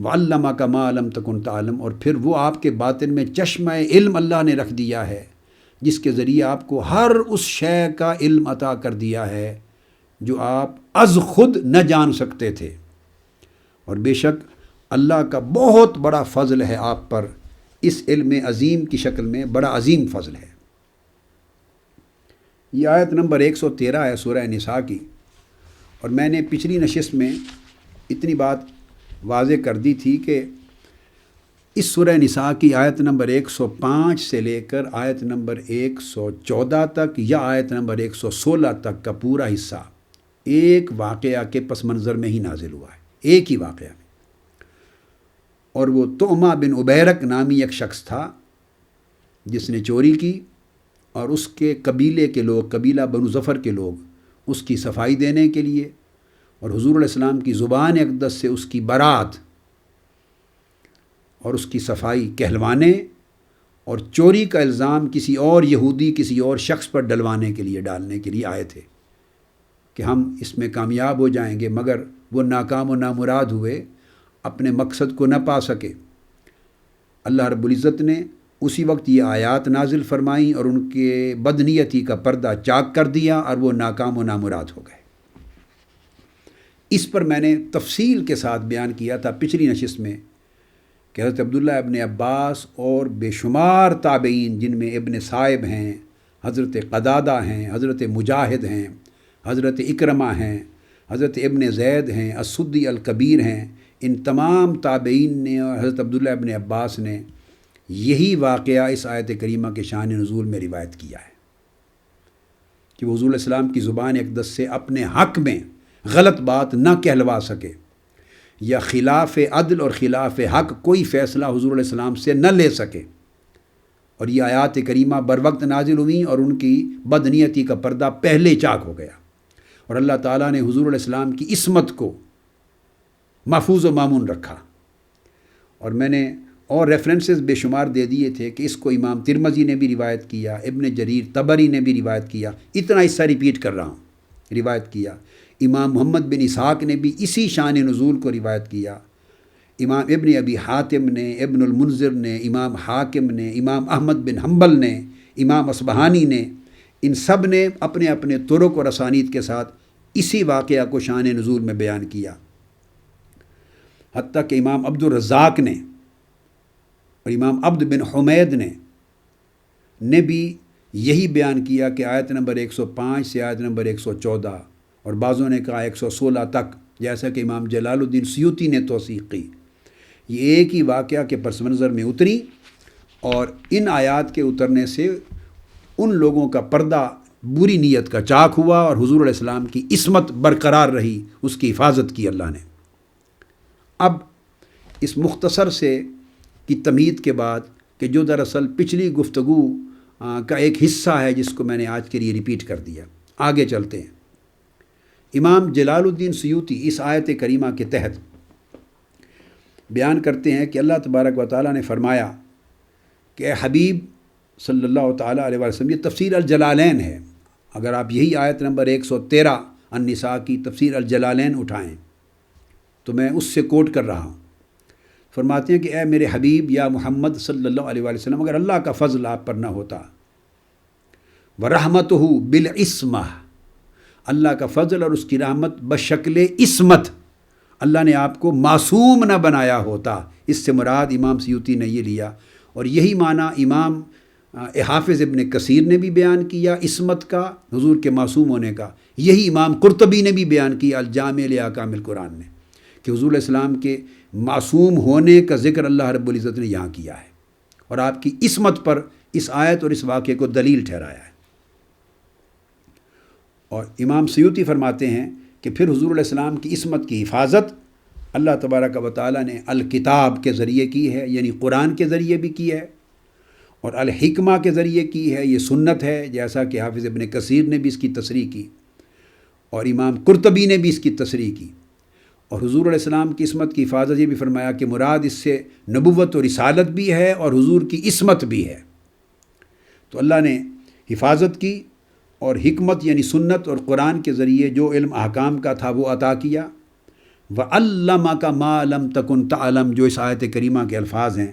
وَعَلَّمَكَ مَا لَمْ تَكُنْ تَعْلَمْ، اور پھر وہ آپ کے باطن میں چشمہ علم اللہ نے رکھ دیا ہے جس کے ذریعے آپ کو ہر اس شے کا علم عطا کر دیا ہے جو آپ از خود نہ جان سکتے تھے۔ اور بے شک اللہ کا بہت بڑا فضل ہے آپ پر، اس علم عظیم کی شکل میں بڑا عظیم فضل ہے۔ یہ آیت نمبر 113 ہے سورہ نساء کی، اور میں نے پچھلی نشست میں اتنی بات واضح کر دی تھی کہ اس سورہ نساء کی آیت نمبر 105 سے لے کر آیت نمبر 114 تک یا آیت نمبر 116 تک کا پورا حصہ ایک واقعہ کے پس منظر میں ہی نازل ہوا ہے، ایک ہی واقعہ میں، اور وہ طعمہ بن عبیرق نامی ایک شخص تھا جس نے چوری کی، اور اس کے قبیلے کے لوگ، قبیلہ بنو ظفر کے لوگ اس کی صفائی دینے کے لیے اور حضور علیہ السلام کی زبان اقدس سے اس کی برات اور اس کی صفائی کہلوانے اور چوری کا الزام کسی اور یہودی کسی اور شخص پر ڈالنے کے لیے آئے تھے کہ ہم اس میں کامیاب ہو جائیں گے، مگر وہ ناکام و نامراد ہوئے، اپنے مقصد کو نہ پا سکے۔ اللہ رب العزت نے اسی وقت یہ آیات نازل فرمائیں اور ان کے بدنیتی کا پردہ چاک کر دیا اور وہ ناکام و نامراد ہو گئے۔ اس پر میں نے تفصیل کے ساتھ بیان کیا تھا پچھلی نشست میں کہ حضرت عبداللہ ابن عباس اور بے شمار تابعین، جن میں ابن صائب ہیں، حضرت قدادہ ہیں، حضرت مجاہد ہیں، حضرت اکرمہ ہیں، حضرت ابن زید ہیں، السدی الکبیر ہیں، ان تمام تابعین نے اور حضرت عبداللہ ابن عباس نے یہی واقعہ اس آیت کریمہ کے شان نزول میں روایت کیا ہے کہ وہ حضور علیہ السلام کی زبان اقدس سے اپنے حق میں غلط بات نہ کہلوا سکے یا خلاف عدل اور خلاف حق کوئی فیصلہ حضور علیہ السلام سے نہ لے سکے، اور یہ آیات کریمہ بر وقت نازل ہوئیں اور ان کی بدنیتی کا پردہ پہلے چاک ہو گیا، اور اللہ تعالیٰ نے حضور علیہ السلام کی عصمت کو محفوظ و مامون رکھا۔ اور میں نے اور ریفرنسز بے شمار دے دیے تھے کہ اس کو امام ترمذی نے بھی روایت کیا، ابن جریر طبری نے بھی روایت کیا، اتنا حصہ ریپیٹ کر رہا ہوں، روایت کیا۔ امام محمد بن اسحاق نے بھی اسی شان نزول کو روایت کیا، امام ابن ابی حاتم نے، ابن المنذر نے، امام حاکم نے، امام احمد بن حنبل نے، امام اصبہانی نے، ان سب نے اپنے اپنے طرق اور اسانید کے ساتھ اسی واقعہ کو شان نزول میں بیان کیا، حتیٰ کہ امام عبد الرزاق نے اور امام عبد بن حمید نے بھی یہی بیان کیا کہ آیت نمبر 105 سے آیت نمبر 114 اور بعضوں نے کہا 116 تک، جیسا کہ امام جلال الدین سیوطی نے توثیق کی، یہ ایک ہی واقعہ کے پس منظر میں اتری، اور ان آیات کے اترنے سے ان لوگوں کا پردہ بری نیت کا چاک ہوا اور حضور علیہ السلام کی عصمت برقرار رہی، اس کی حفاظت کی اللہ نے۔ اب اس مختصر سے کی تمہید کے بعد کہ جو دراصل پچھلی گفتگو کا ایک حصہ ہے جس کو میں نے آج کے لیے ریپیٹ کر دیا، آگے چلتے ہیں۔ امام جلال الدین سیوطی اس آیت کریمہ کے تحت بیان کرتے ہیں کہ اللہ تبارک و تعالیٰ نے فرمایا کہ اے حبیب صلی اللہ تعالیٰ علیہ وسلم، یہ تفسیر الجلالین ہے، اگر آپ یہی آیت نمبر 113 النساء کی تفسیر الجلالین اٹھائیں تو میں اس سے کوٹ کر رہا ہوں۔ فرماتے ہیں کہ اے میرے حبیب یا محمد صلی اللہ علیہ وسلم، اگر اللہ کا فضل آپ پر نہ ہوتا، وَرَحْمَتُهُ بِالْعِصْمَةِ، اللہ کا فضل اور اس کی رحمت بشکل عصمت، اللہ نے آپ کو معصوم نہ بنایا ہوتا، اس سے مراد امام سیوطی نے یہ لیا، اور یہی معنی امام حافظ ابن کثیر نے بھی بیان کیا عصمت کا، حضور کے معصوم ہونے کا، یہی امام قرطبی نے بھی بیان کیا الجامع لأحکام القرآن میں، کہ حضور علیہ السلام کے معصوم ہونے کا ذکر اللہ رب العزت نے یہاں کیا ہے، اور آپ کی عصمت پر اس آیت اور اس واقعے کو دلیل ٹھہرایا ہے۔ اور امام سیوطی فرماتے ہیں کہ پھر حضور علیہ السلام کی عصمت کی حفاظت اللہ تبارک و تعالیٰ نے الکتاب کے ذریعے کی ہے، یعنی قرآن کے ذریعے بھی کی ہے، اور الحکمہ کے ذریعے کی ہے، یہ سنت ہے، جیسا کہ حافظ ابن کثیر نے بھی اس کی تصریح کی اور امام قرطبی نے بھی اس کی تصریح کی۔ اور حضور علیہ السلام کی عصمت کی حفاظت یہ بھی فرمایا کہ مراد اس سے نبوت و رسالت بھی ہے اور حضور کی عصمت بھی ہے۔ تو اللہ نے حفاظت کی اور حکمت یعنی سنت اور قرآن کے ذریعے جو علم احکام کا تھا وہ عطا کیا، وَعَلَّمَكَ مَا لَمْ تَكُنْ تَعْلَمْ، جو اس آیت کریمہ کے الفاظ ہیں،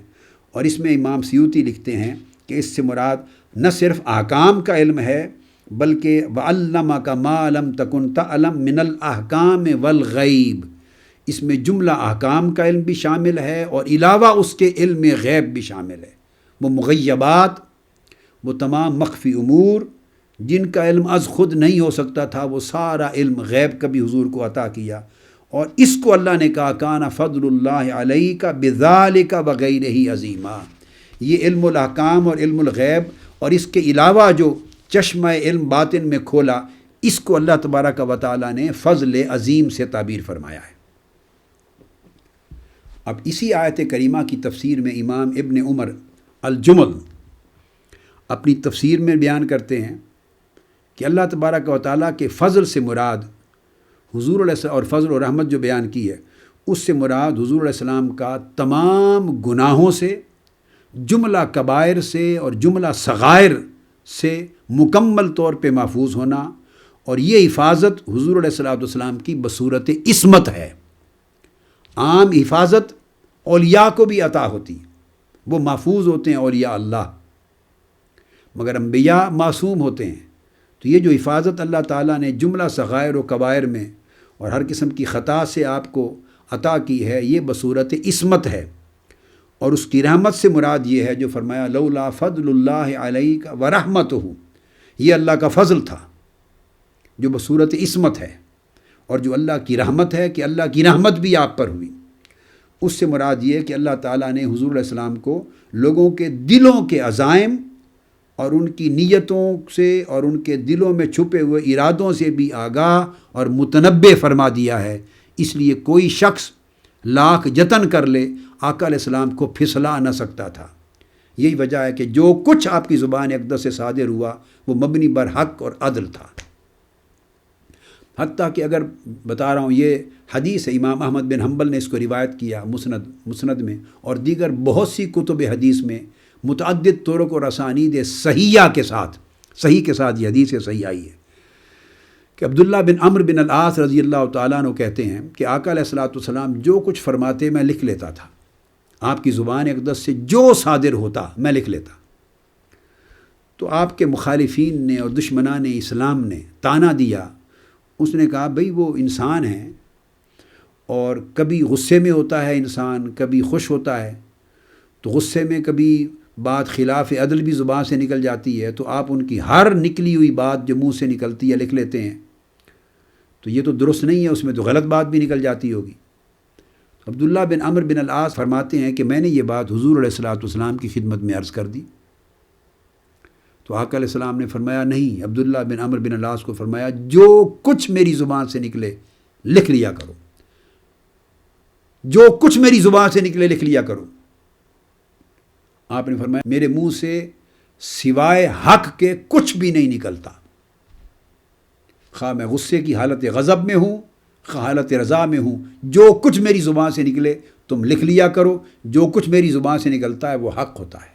اور اس میں امام سیوطی لکھتے ہیں کہ اس سے مراد نہ صرف احکام کا علم ہے بلکہ وَعَلَّمَكَ مَا لَمْ تَكُنْ تَعْلَمْ مِنَ الْأَحْكَامِ وَالْغَيْبِ، اس میں جملہ احکام کا علم بھی شامل ہے اور علاوہ اس کے علم غیب بھی شامل ہے۔ وہ مغیبات، وہ تمام مخفی امور جن کا علم از خود نہیں ہو سکتا تھا، وہ سارا علم غیب کا بھی حضور کو عطا کیا، اور اس کو اللہ نے کہا کان فضل اللہ علیک بذالک وغیرہ عظیما۔ یہ علم الاحکام اور علم الغیب اور اس کے علاوہ جو چشمہ علم باطن میں کھولا، اس کو اللہ تبارک و تعالیٰ نے فضل عظیم سے تعبیر فرمایا ہے۔ اب اسی آیت کریمہ کی تفسیر میں امام ابن عمر الجمل اپنی تفسیر میں بیان کرتے ہیں کہ اللہ تبارک و تعالیٰ کے فضل سے مراد حضور علیہ السلام، اور فضل و رحمت جو بیان کی ہے اس سے مراد حضور علیہ السلام کا تمام گناہوں سے، جملہ کبائر سے اور جملہ صغائر سے مکمل طور پہ محفوظ ہونا، اور یہ حفاظت حضور علیہ السلام کی بصورت عصمت ہے۔ عام حفاظت اولیاء کو بھی عطا ہوتی، وہ محفوظ ہوتے ہیں اولیاء اللہ، مگر انبیاء معصوم ہوتے ہیں۔ تو یہ جو حفاظت اللہ تعالیٰ نے جملہ صغائر و کبائر میں اور ہر قسم کی خطا سے آپ کو عطا کی ہے، یہ بصورت عصمت ہے، اور اس کی رحمت سے مراد یہ ہے جو فرمایا لولا فضل اللہ علیک ورحمتہ، یہ اللہ کا فضل تھا جو بصورت عصمت ہے، اور جو اللہ کی رحمت ہے کہ اللہ کی رحمت بھی آپ پر ہوئی، اس سے مراد یہ ہے کہ اللہ تعالیٰ نے حضور علیہ السلام کو لوگوں کے دلوں کے عزائم اور ان کی نیتوں سے اور ان کے دلوں میں چھپے ہوئے ارادوں سے بھی آگاہ اور متنبع فرما دیا ہے۔ اس لیے کوئی شخص لاکھ جتن کر لے آقا علیہ السلام کو پھسلا نہ سکتا تھا۔ یہی وجہ ہے کہ جو کچھ آپ کی زبان اقدس سے صادر ہوا وہ مبنی بر حق اور عدل تھا۔ حتیٰ کہ اگر بتا رہا ہوں یہ حدیث ہے، امام احمد بن حنبل نے اس کو روایت کیا مسند میں، اور دیگر بہت سی کتب حدیث میں متعدد طرق اور اسانید صحیحہ کے ساتھ یہ حدیث صحیح آئی ہے کہ عبداللہ بن عمرو بن العاص رضی اللہ تعالیٰ عنہ کہتے ہیں کہ آقا علیہ السلام جو کچھ فرماتے میں لکھ لیتا تھا، آپ کی زبان اقدس سے جو صادر ہوتا میں لکھ لیتا۔ تو آپ کے مخالفین نے اور دشمنان اسلام نے طعنہ دیا، اس نے کہا بھئی وہ انسان ہیں اور کبھی غصے میں ہوتا ہے انسان، کبھی خوش ہوتا ہے، تو غصے میں کبھی بات خلاف عدل بھی زبان سے نکل جاتی ہے، تو آپ ان کی ہر نکلی ہوئی بات جو منہ سے نکلتی ہے لکھ لیتے ہیں، تو یہ تو درست نہیں ہے، اس میں تو غلط بات بھی نکل جاتی ہوگی۔ عبداللہ بن عمرو بن العاص فرماتے ہیں کہ میں نے یہ بات حضور علیہ السلام کی خدمت میں عرض کر دی، تو آقا علیہ السلام نے فرمایا نہیں، عبداللہ بن عمرو بن العاص کو فرمایا جو کچھ میری زبان سے نکلے لکھ لیا کرو، جو کچھ میری زبان سے نکلے لکھ لیا کرو۔ آپ نے فرمایا میرے منہ سے سوائے حق کے کچھ بھی نہیں نکلتا، خواہ میں غصے کی حالت غضب میں ہوں خواہ حالت رضا میں ہوں، جو کچھ میری زبان سے نکلے تم لکھ لیا کرو، جو کچھ میری زبان سے نکلتا ہے وہ حق ہوتا ہے۔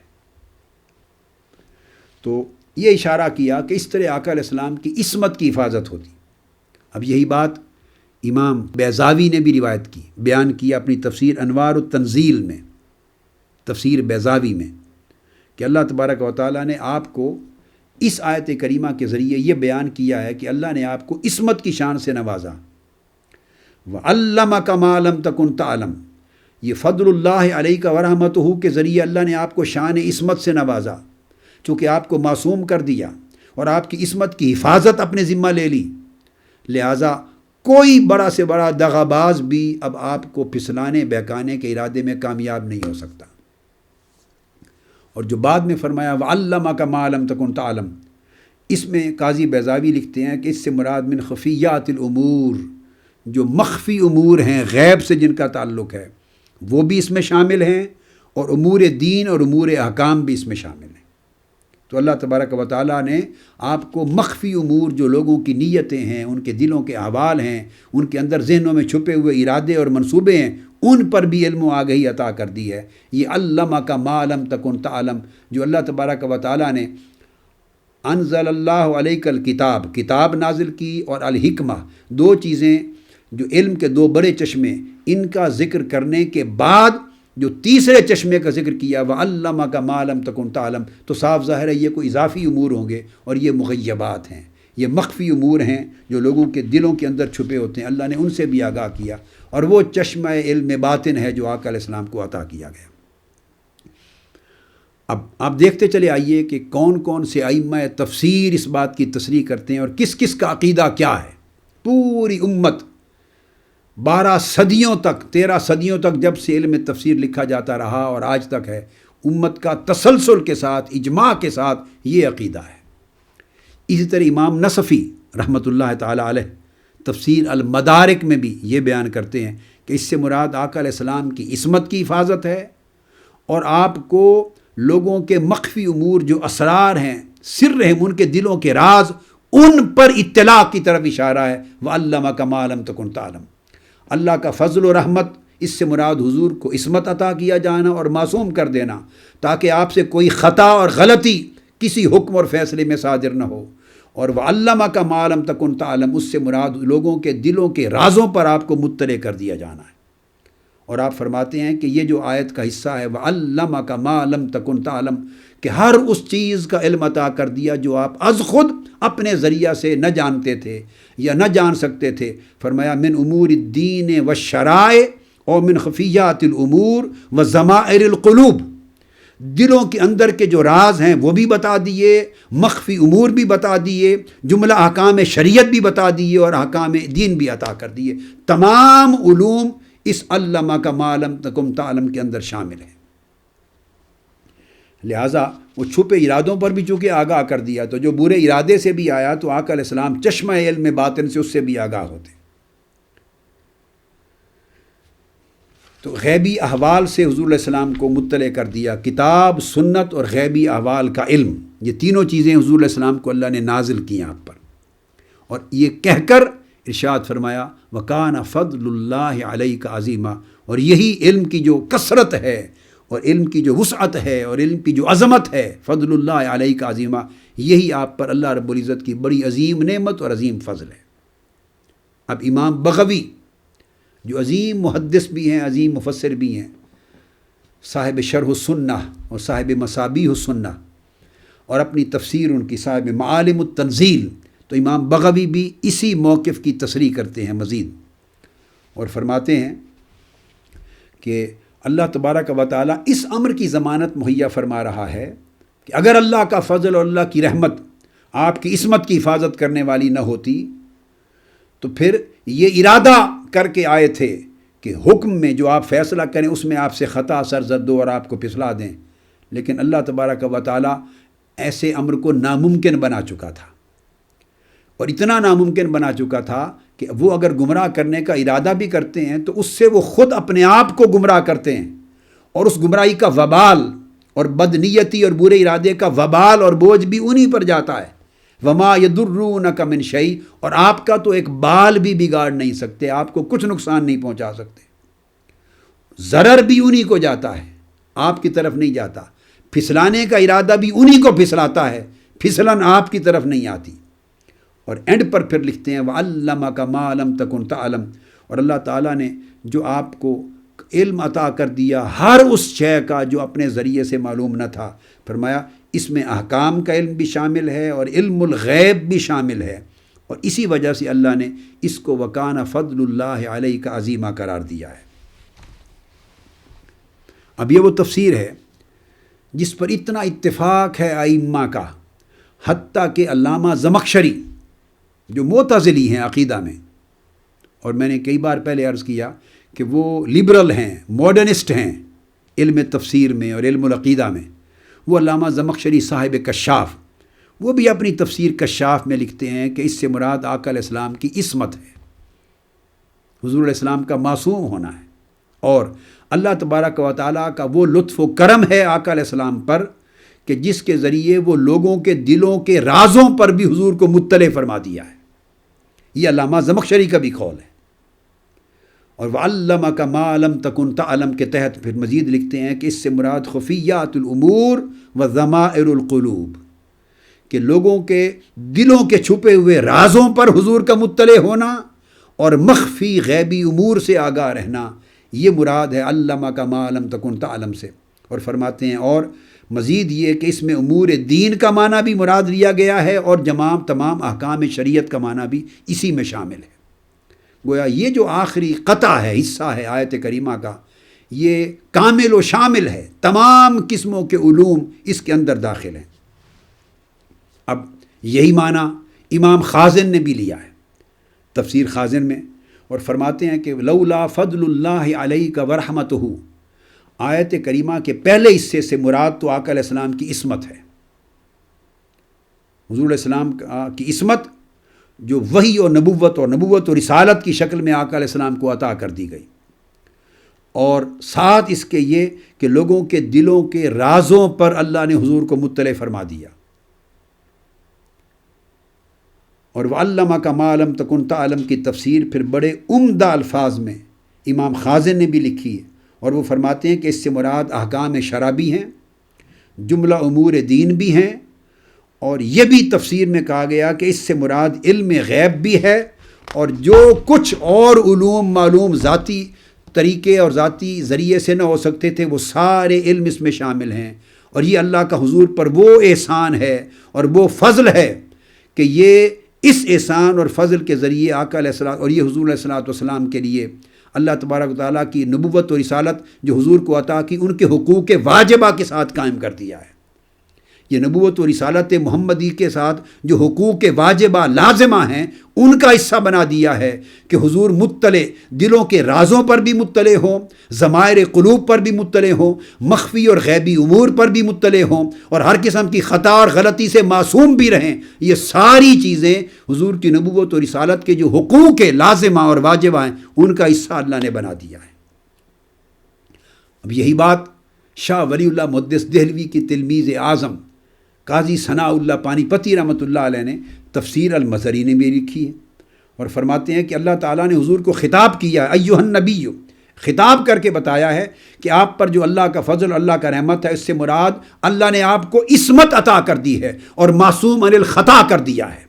تو یہ اشارہ کیا کہ اس طرح آقا علیہ السلام کی عصمت کی حفاظت ہوتی۔ اب یہی بات امام بیضاوی نے بھی روایت کی، بیان کیا اپنی تفسیر انوار التنزیل میں، تفسیر بیضاوی میں، کہ اللہ تبارک و تعالیٰ نے آپ کو اس آیت کریمہ کے ذریعے یہ بیان کیا ہے کہ اللہ نے آپ کو عصمت کی شان سے نوازا۔ وَعَلَّمَكَ مَا لَمْ تَكُنْ تَعْلَمْ، یہ فضل اللہ علیک ورحمتہ کے ذریعے اللہ نے آپ کو شان عصمت سے نوازا، چونکہ آپ کو معصوم کر دیا اور آپ کی عصمت کی حفاظت اپنے ذمہ لے لی، لہٰذا کوئی بڑا سے بڑا دغا باز بھی اب آپ کو پھسلانے بہکانے کے ارادے میں کامیاب نہیں ہو سکتا۔ اور جو بعد میں فرمایا وَعَلَّمَكَ مَا لَمْ تَكُنْ تَعْلَمْ، اس میں قاضی بیضاوی لکھتے ہیں کہ اس سے مراد من خفیات الامور، جو مخفی امور ہیں غیب سے جن کا تعلق ہے وہ بھی اس میں شامل ہیں، اور امور دین اور امور احکام بھی اس میں شامل ہیں۔ تو اللہ تبارک و تعالیٰ نے آپ کو مخفی امور جو لوگوں کی نیتیں ہیں، ان کے دلوں کے احوال ہیں، ان کے اندر ذہنوں میں چھپے ہوئے ارادے اور منصوبے ہیں، ان پر بھی علم و آگہی عطا کر دی ہے۔ یہ علمک ما لم تکن تعلم، جو اللہ تبارک و تعالیٰ نے انزل اللہ علیک الکتاب، کتاب نازل کی، اور الحکمہ، دو چیزیں جو علم کے دو بڑے چشمے، ان کا ذکر کرنے کے بعد جو تیسرے چشمے کا ذکر کیا وَعَلَّمَكَ مَا لَمْ تَكُنْ تَعْلَمْ، تو صاف ظاہر ہے یہ کوئی اضافی امور ہوں گے، اور یہ مغیبات ہیں، یہ مخفی امور ہیں جو لوگوں کے دلوں کے اندر چھپے ہوتے ہیں، اللہ نے ان سے بھی آگاہ کیا، اور وہ چشمہ علم باطن ہے جو آقا علیہ السلام کو عطا کیا گیا۔ اب آپ دیکھتے چلے آئیے کہ کون کون سے ائمہ تفسیر اس بات کی تصریح کرتے ہیں اور کس کس کا عقیدہ کیا ہے۔ پوری امت 12 صدیوں تک، 13 صدیوں تک جب سے علم تفسیر لکھا جاتا رہا اور آج تک ہے، امت کا تسلسل کے ساتھ، اجماع کے ساتھ یہ عقیدہ ہے۔ اسی طرح امام نصفی رحمۃ اللہ تعالی علیہ تفسیر المدارک میں بھی یہ بیان کرتے ہیں کہ اس سے مراد آقا علیہ السلام کی عصمت کی حفاظت ہے، اور آپ کو لوگوں کے مخفی امور جو اسرار ہیں، سر ہیں، ان کے دلوں کے راز، ان پر اطلاع کی طرف اشارہ ہے۔ وَعَلَّمَكَ مَا لَمْ تَكُنْ تَعْلَمْ، اللہ کا فضل و رحمت، اس سے مراد حضور کو عصمت عطا کیا جانا اور معصوم کر دینا، تاکہ آپ سے کوئی خطا اور غلطی کسی حکم اور فیصلے میں صادر نہ ہو۔ اور وَعَلَّمَكَ مَا لَمْ تَكُنْ تَعْلَمْ، اس سے مراد لوگوں کے دلوں کے رازوں پر آپ کو مطلع کر دیا جانا ہے۔ اور آپ فرماتے ہیں کہ یہ جو آیت کا حصہ ہے وَعَلَّمَكَ مَا لَمْ تَكُنْ تَعْلَمْ، کہ ہر اس چیز کا علم عطا کر دیا جو آپ از خود اپنے ذریعہ سے نہ جانتے تھے یا نہ جان سکتے تھے۔ فرمایا من امور الدین والشرائع اور من خفیات الامور وضمائر القلوب، دلوں کے اندر کے جو راز ہیں وہ بھی بتا دیے، مخفی امور بھی بتا دیے، جملہ احکام شریعت بھی بتا دیے، اور احکام دین بھی عطا کر دیے۔ تمام علوم اس علمک ما لم تکن تعلم کے اندر شامل ہیں۔ لہٰذا وہ چھپے ارادوں پر بھی چونکہ آگاہ کر دیا، تو جو برے ارادے سے بھی آیا تو آقا علیہ السلام چشمہ علم باطن سے اس سے بھی آگاہ ہوتے۔ تو غیبی احوال سے حضور علیہ السلام کو مطلع کر دیا، کتاب، سنت اور غیبی احوال کا علم، یہ تینوں چیزیں حضور علیہ السلام کو اللہ نے نازل کی آپ پر، اور یہ کہہ کر ارشاد فرمایا وَكَانَ فَضْلُ اللَّهِ عَلَيْكَ عَظِيمًا، اور یہی علم کی جو کثرت ہے اور علم کی جو وسعت ہے اور علم کی جو عظمت ہے، فضل اللہ علیک عظیمہ، یہی آپ پر اللہ رب العزت کی بڑی عظیم نعمت اور عظیم فضل ہے۔ اب امام بغوی جو عظیم محدث بھی ہیں، عظیم مفسر بھی ہیں، صاحب شرح السنہ اور صاحب مصابیح السنہ، اور اپنی تفسیر ان کی صاحب معالم التنزیل، تو امام بغوی بھی اسی موقف کی تصریح کرتے ہیں مزید، اور فرماتے ہیں کہ اللہ تبارک و تعالیٰ اس امر کی ضمانت مہیا فرما رہا ہے کہ اگر اللہ کا فضل اور اللہ کی رحمت آپ کی عصمت کی حفاظت کرنے والی نہ ہوتی تو پھر یہ ارادہ کر کے آئے تھے کہ حکم میں جو آپ فیصلہ کریں اس میں آپ سے خطا سرزد ہو اور آپ کو پھسلا دیں، لیکن اللہ تبارک و تعالیٰ ایسے امر کو ناممکن بنا چکا تھا، اور اتنا ناممکن بنا چکا تھا کہ وہ اگر گمراہ کرنے کا ارادہ بھی کرتے ہیں تو اس سے وہ خود اپنے آپ کو گمراہ کرتے ہیں، اور اس گمراہی کا وبال اور بدنیتی اور برے ارادے کا وبال اور بوجھ بھی انہی پر جاتا ہے۔ وما یضرونک من شیء، اور آپ کا تو ایک بال بھی بگاڑ نہیں سکتے، آپ کو کچھ نقصان نہیں پہنچا سکتے، ضرر بھی انہی کو جاتا ہے، آپ کی طرف نہیں جاتا، پھسلانے کا ارادہ بھی انہی کو پھسلاتا ہے، پھسلن آپ کی طرف نہیں آتی۔ اور اینڈ پر پھر لکھتے ہیں وَعَلَّمَكَ مَا لَمْ تَكُنْ تَعْلَمْ، اور اللہ تعالیٰ نے جو آپ کو علم عطا کر دیا ہر اس شے کا جو اپنے ذریعے سے معلوم نہ تھا، فرمایا اس میں احکام کا علم بھی شامل ہے اور علم الغیب بھی شامل ہے، اور اسی وجہ سے اللہ نے اس کو وَكَانَ فَضْلُ اللَّهِ عَلَيْكَ عَظِيمًا قرار دیا ہے۔ اب یہ وہ تفسیر ہے جس پر اتنا اتفاق ہے ائمہ کا، حتیٰ کہ علامہ زمخشری جو معتزلی ہیں عقیدہ میں، اور میں نے کئی بار پہلے عرض کیا کہ وہ لبرل ہیں، ماڈرنسٹ ہیں علم تفسیر میں اور علم العقیدہ میں، وہ علامہ زمخشری صاحب کشاف، وہ بھی اپنی تفسیر کشاف میں لکھتے ہیں کہ اس سے مراد آقا علیہ السلام کی عصمت ہے، حضور علیہ السلام کا معصوم ہونا ہے، اور اللہ تبارک و تعالیٰ کا وہ لطف و کرم ہے آقا علیہ السلام پر کہ جس کے ذریعے وہ لوگوں کے دلوں کے رازوں پر بھی حضور کو مطلع فرما دیا ہے۔ یہ علامہ زمخشری کا بھی قول ہے۔ اور وَعَلَّمَكَ مَا لَمْ تَكُنْ تَعْلَمْ کے تحت پھر مزید لکھتے ہیں کہ اس سے مراد خفیات الامور وضمائر القلوب، کہ لوگوں کے دلوں کے چھپے ہوئے رازوں پر حضور کا مطلع ہونا اور مخفی غیبی امور سے آگاہ رہنا، یہ مراد ہے علمہ کا ما لم تکن تعلم سے۔ اور فرماتے ہیں اور مزید یہ کہ اس میں امور دین کا معنی بھی مراد لیا گیا ہے اور تمام احکام شریعت کا معنی بھی اسی میں شامل ہے۔ گویا یہ جو آخری قطع ہے، حصہ ہے آیت کریمہ کا، یہ کامل و شامل ہے، تمام قسموں کے علوم اس کے اندر داخل ہیں۔ اب یہی معنی امام خازن نے بھی لیا ہے تفسیر خازن میں، اور فرماتے ہیں کہ لولا فضل اللہ علیک ورحمتہ، آیت کریمہ کے پہلے حصے سے مراد تو آقا علیہ السلام کی عصمت ہے، حضور علیہ السلام کی عصمت جو وحی اور نبوت اور رسالت کی شکل میں آقا علیہ السلام کو عطا کر دی گئی، اور ساتھ اس کے یہ کہ لوگوں کے دلوں کے رازوں پر اللہ نے حضور کو مطلع فرما دیا۔ اور وَعَلَّمَكَ مَا لَمْ تَكُنْ تَعْلَمْ کی تفسیر پھر بڑے عمدہ الفاظ میں امام خازن نے بھی لکھی ہے، اور وہ فرماتے ہیں کہ اس سے مراد احکام شرع بھی ہیں، جملہ امور دین بھی ہیں، اور یہ بھی تفسیر میں کہا گیا کہ اس سے مراد علم غیب بھی ہے، اور جو کچھ اور علوم معلوم ذاتی طریقے اور ذاتی ذریعے سے نہ ہو سکتے تھے وہ سارے علم اس میں شامل ہیں۔ اور یہ اللہ کا حضور پر وہ احسان ہے اور وہ فضل ہے کہ یہ اس احسان اور فضل کے ذریعے آقا علیہ السلام اور یہ حضور علیہ السلام کے لیے اللہ تبارک و تعالیٰ کی نبوت و رسالت جو حضور کو عطا کی، ان کے حقوق واجبہ کے ساتھ قائم کر دیا ہے۔ یہ نبوت و رسالت محمدی کے ساتھ جو حقوق واجبہ لازمہ ہیں ان کا حصہ بنا دیا ہے کہ حضور مطلع، دلوں کے رازوں پر بھی مطلع ہوں، ضمائر قلوب پر بھی مطلع ہوں، مخفی اور غیبی امور پر بھی مطلع ہوں، اور ہر قسم کی خطا اور غلطی سے معصوم بھی رہیں۔ یہ ساری چیزیں حضور کی نبوت و رسالت کے جو حقوق لازمہ اور واجبہ ہیں ان کا حصہ اللہ نے بنا دیا ہے۔ اب یہی بات شاہ ولی اللہ محدث دہلوی کی تلمیذ اعظم قاضی ثناء اللہ پانی پتی رحمۃ اللہ علیہ نے تفسیر المظہری نے بھی لکھی ہے، اور فرماتے ہیں کہ اللہ تعالیٰ نے حضور کو خطاب کیا ہے، ایھا النبی، خطاب کر کے بتایا ہے کہ آپ پر جو اللہ کا فضل، اللہ کا رحمت ہے، اس سے مراد اللہ نے آپ کو عصمت عطا کر دی ہے اور معصوم عن الخطا کر دیا ہے،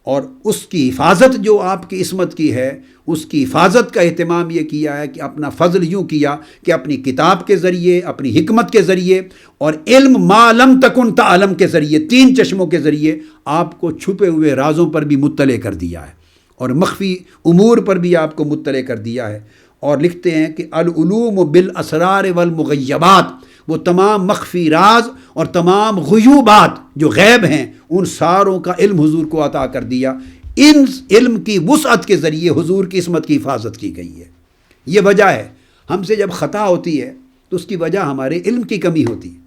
اور اس کی حفاظت جو آپ کی عصمت کی ہے اس کی حفاظت کا اہتمام یہ کیا ہے کہ اپنا فضل یوں کیا کہ اپنی کتاب کے ذریعے، اپنی حکمت کے ذریعے، اور علم ما لم تکن تعلم کے ذریعے، تین چشموں کے ذریعے آپ کو چھپے ہوئے رازوں پر بھی مطلع کر دیا ہے اور مخفی امور پر بھی آپ کو مطلع کر دیا ہے۔ اور لکھتے ہیں کہ العلوم بالاسرار والمغیبات، وہ تمام مخفی راز اور تمام غیوبات جو غیب ہیں ان ساروں کا علم حضور کو عطا کر دیا۔ ان علم کی وسعت کے ذریعے حضور کی عصمت کی حفاظت کی گئی ہے۔ یہ وجہ ہے ہم سے جب خطا ہوتی ہے تو اس کی وجہ ہمارے علم کی کمی ہوتی ہے،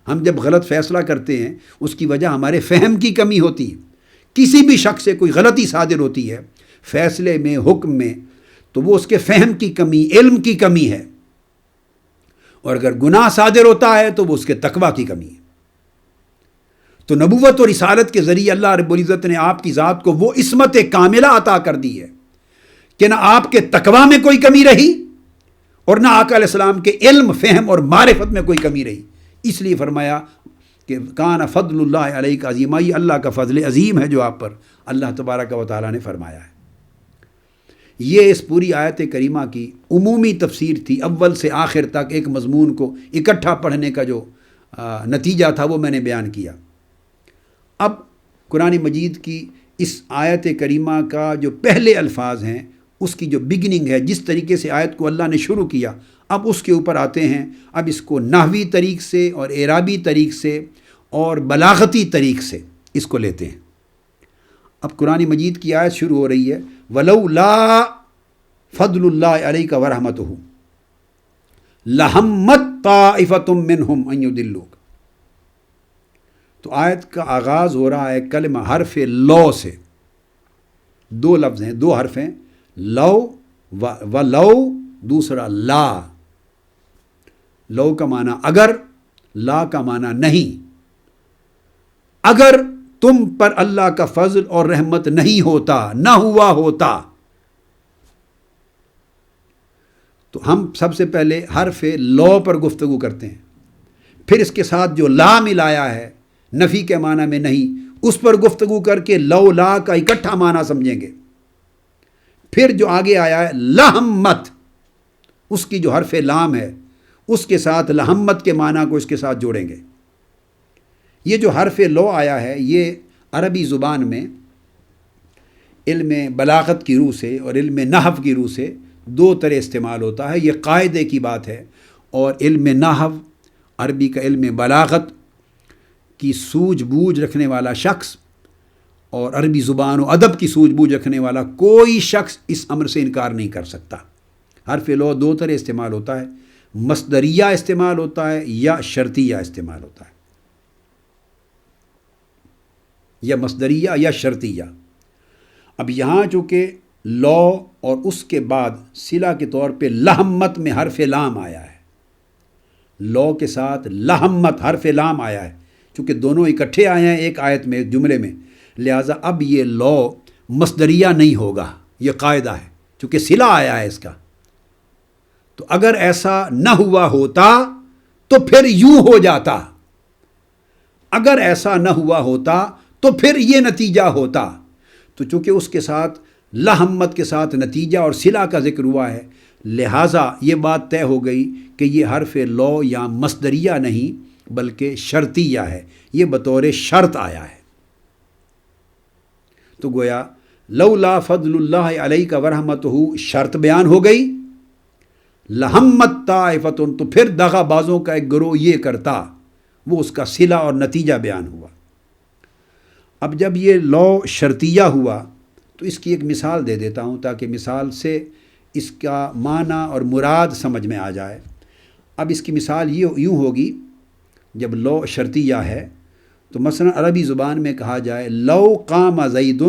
ہم جب غلط فیصلہ کرتے ہیں اس کی وجہ ہمارے فہم کی کمی ہوتی ہے۔ کسی بھی شخص سے کوئی غلطی صادر ہوتی ہے فیصلے میں، حکم میں، تو وہ اس کے فہم کی کمی، علم کی کمی ہے، اور اگر گناہ صادر ہوتا ہے تو وہ اس کے تقویٰ کی کمی ہے۔ تو نبوت اور رسالت کے ذریعے اللہ رب العزت نے آپ کی ذات کو وہ عصمت کاملہ عطا کر دی ہے کہ نہ آپ کے تقویٰ میں کوئی کمی رہی اور نہ آقا علیہ السلام کے علم، فہم اور معرفت میں کوئی کمی رہی۔ اس لیے فرمایا کہ کان فضل اللہ علیک عظیما، یہ اللہ کا فضل عظیم ہے جو آپ پر اللہ تبارک و تعالیٰ نے فرمایا ہے۔ یہ اس پوری آیت کریمہ کی عمومی تفسیر تھی، اول سے آخر تک ایک مضمون کو اکٹھا پڑھنے کا جو نتیجہ تھا وہ میں نے بیان کیا۔ اب قرآن مجید کی اس آیت کریمہ کا جو پہلے الفاظ ہیں اس کی جو بگننگ ہے، جس طریقے سے آیت کو اللہ نے شروع کیا، اب اس کے اوپر آتے ہیں۔ اب اس کو نحوی طریق سے اور اعرابی طریق سے اور بلاغتی طریق سے اس کو لیتے ہیں۔ اب قرآن مجید کی آیت شروع ہو رہی ہے وَلَوْلَا فَضْلُ اللَّهِ عَلَيْكَ وَرَحْمَتُهُ لَهَمَّتْ طَائِفَةٌ مِّنْهُمْ أَن يُضِلُّوكَ۔ تو آیت کا آغاز ہو رہا ہے کلمہ حرف لو سے، دو لفظ ہیں، دو حرف ہیں، لو و لو، دوسرا لا۔ لو کا معنی اگر، لا کا معنی نہیں۔ اگر تم پر اللہ کا فضل اور رحمت نہیں ہوتا، نہ ہوا ہوتا، تو ہم سب سے پہلے حرف لو پر گفتگو کرتے ہیں، پھر اس کے ساتھ جو لا ملایا ہے نفی کے معنی میں نہیں، اس پر گفتگو کر کے لو لا کا اکٹھا معنی سمجھیں گے، پھر جو آگے آیا ہے لہمت، اس کی جو حرف لام ہے اس کے ساتھ لہمت کے معنی کو اس کے ساتھ جوڑیں گے۔ یہ جو حرف لو آیا ہے یہ عربی زبان میں علم بلاغت کی روح سے اور علم نحو کی روح سے دو طرح استعمال ہوتا ہے۔ یہ قاعدے کی بات ہے، اور علم نحو عربی کا علم بلاغت کی سوجھ بوجھ رکھنے والا شخص اور عربی زبان و ادب کی سوجھ بوجھ رکھنے والا کوئی شخص اس امر سے انکار نہیں کر سکتا۔ حرف لو دو طرح استعمال ہوتا ہے، مصدریہ استعمال ہوتا ہے یا شرطیہ استعمال ہوتا ہے، یا مصدریہ یا شرطیہ۔ اب یہاں چونکہ لو اور اس کے بعد صلہ کے طور پہ لہمت میں حرف لام آیا ہے، لو کے ساتھ لہمت حرف لام آیا ہے، چونکہ دونوں اکٹھے آئے ہیں ایک آیت میں ایک جملے میں، لہٰذا اب یہ لو مصدریہ نہیں ہوگا، یہ قاعدہ ہے چونکہ صلہ آیا ہے اس کا۔ تو اگر ایسا نہ ہوا ہوتا تو پھر یوں ہو جاتا، اگر ایسا نہ ہوا ہوتا تو پھر یہ نتیجہ ہوتا۔ تو چونکہ اس کے ساتھ لہمت کے ساتھ نتیجہ اور صلہ کا ذکر ہوا ہے، لہٰذا یہ بات طے ہو گئی کہ یہ حرف لو یا مصدریہ نہیں بلکہ شرطیہ ہے، یہ بطور شرط آیا ہے۔ تو گویا لولا فضل اللہ علیک ورحمتہ شرط بیان ہو گئی، لہمت طائفۃ تو پھر دغا بازوں کا ایک گروہ یہ کرتا، وہ اس کا صلہ اور نتیجہ بیان ہوا۔ اب جب یہ لو شرطیہ ہوا تو اس کی ایک مثال دے دیتا ہوں تاکہ مثال سے اس کا معنی اور مراد سمجھ میں آ جائے۔ اب اس کی مثال یوں ہوگی، جب لو شرطیہ ہے تو مثلا عربی زبان میں کہا جائے لو قام زید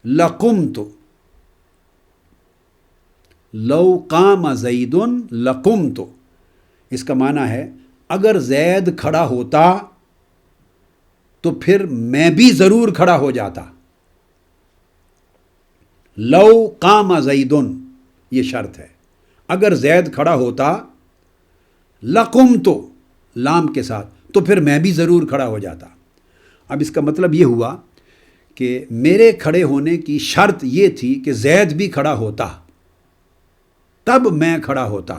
لقمت، لو قام زید لقمت، اس کا معنی ہے اگر زید کھڑا ہوتا تو پھر میں بھی ضرور کھڑا ہو جاتا۔ لو قام زید یہ شرط ہے، اگر زید کھڑا ہوتا، لقمت لام کے ساتھ، تو پھر میں بھی ضرور کھڑا ہو جاتا۔ اب اس کا مطلب یہ ہوا کہ میرے کھڑے ہونے کی شرط یہ تھی کہ زید بھی کھڑا ہوتا، تب میں کھڑا ہوتا۔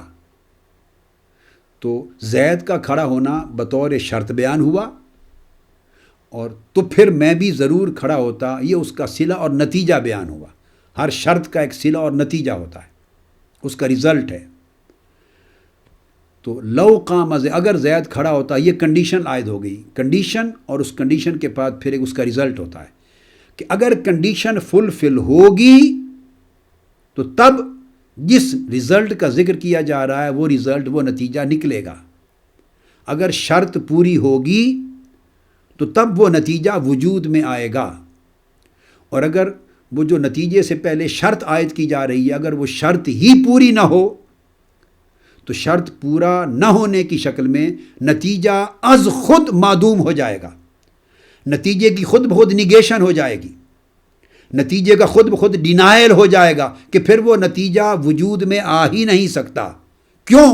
تو زید کا کھڑا ہونا بطور شرط بیان ہوا، اور تو پھر میں بھی ضرور کھڑا ہوتا، یہ اس کا صلہ اور نتیجہ بیان ہوا۔ ہر شرط کا ایک صلہ اور نتیجہ ہوتا ہے، اس کا رزلٹ ہے۔ تو لو قام اگر زید کھڑا ہوتا، یہ کنڈیشن عائد ہو گئی، کنڈیشن، اور اس کنڈیشن کے بعد پھر ایک اس کا رزلٹ ہوتا ہے کہ اگر کنڈیشن فلفل ہوگی تو تب جس رزلٹ کا ذکر کیا جا رہا ہے وہ رزلٹ، وہ نتیجہ نکلے گا۔ اگر شرط پوری ہوگی تو تب وہ نتیجہ وجود میں آئے گا، اور اگر وہ جو نتیجے سے پہلے شرط عائد کی جا رہی ہے اگر وہ شرط ہی پوری نہ ہو تو شرط پورا نہ ہونے کی شکل میں نتیجہ از خود معدوم ہو جائے گا، نتیجے کی خود بخود نیگیشن ہو جائے گی، نتیجے کا خود بخود ڈینائل ہو جائے گا کہ پھر وہ نتیجہ وجود میں آ ہی نہیں سکتا۔ کیوں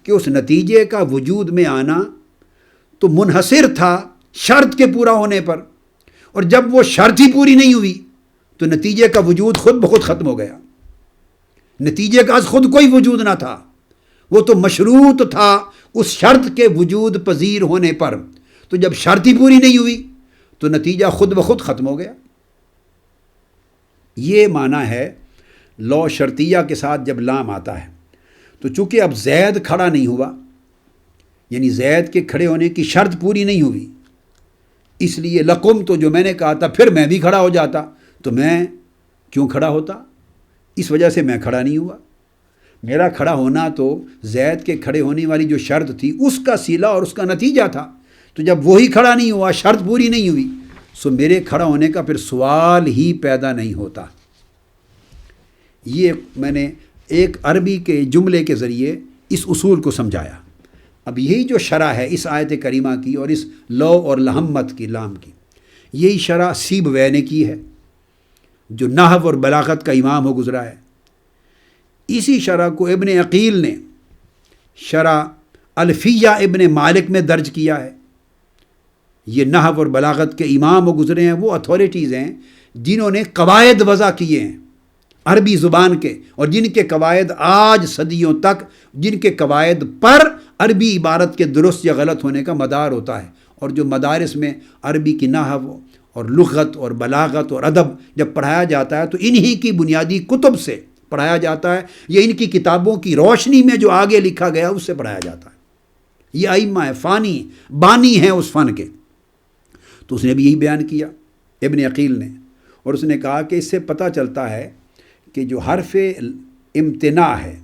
کہ اس نتیجے کا وجود میں آنا تو منحصر تھا شرط کے پورا ہونے پر، اور جب وہ شرط ہی پوری نہیں ہوئی تو نتیجے کا وجود خود بخود ختم ہو گیا۔ نتیجے کا از خود کوئی وجود نہ تھا، وہ تو مشروط تھا اس شرط کے وجود پذیر ہونے پر، تو جب شرط ہی پوری نہیں ہوئی تو نتیجہ خود بخود ختم ہو گیا۔ یہ معنی ہے لو شرطیہ کے ساتھ جب لام آتا ہے تو چونکہ اب زید کھڑا نہیں ہوا، یعنی زید کے کھڑے ہونے کی شرط پوری نہیں ہوئی، اس لیے لقم تو جو میں نے کہا تھا پھر میں بھی کھڑا ہو جاتا، تو میں کیوں کھڑا ہوتا؟ اس وجہ سے میں کھڑا نہیں ہوا۔ میرا کھڑا ہونا تو زید کے کھڑے ہونے والی جو شرط تھی اس کا صلہ اور اس کا نتیجہ تھا، تو جب وہی کھڑا نہیں ہوا، شرط پوری نہیں ہوئی، سو میرے کھڑا ہونے کا پھر سوال ہی پیدا نہیں ہوتا۔ یہ میں نے ایک عربی کے جملے کے ذریعے اس اصول کو سمجھایا۔ اب یہی جو شرح ہے اس آیت کریمہ کی اور اس لو اور لہمت کی لام کی، یہی شرح سیبویہ نے کی ہے جو نحو اور بلاغت کا امام ہو گزرا ہے۔ اسی شرح کو ابن عقیل نے شرح الفیہ ابن مالک میں درج کیا ہے۔ یہ نحو اور بلاغت کے امام ہو گزرے ہیں، وہ اتھارٹیز ہیں جنہوں نے قواعد وضع کیے ہیں عربی زبان کے، اور جن کے قواعد آج صدیوں تک، جن کے قواعد پر عربی عبارت کے درست یا غلط ہونے کا مدار ہوتا ہے، اور جو مدارس میں عربی کی نحو اور لغت اور بلاغت اور ادب جب پڑھایا جاتا ہے تو انہی کی بنیادی کتب سے پڑھایا جاتا ہے، یا ان کی کتابوں کی روشنی میں جو آگے لکھا گیا اس سے پڑھایا جاتا ہے۔ یہ ائمہ ہے، فانی بانی ہیں اس فن کے۔ تو اس نے بھی یہی بیان کیا ابن عقیل نے، اور اس نے کہا کہ اس سے پتہ چلتا ہے کہ جو حرف امتناع ہے،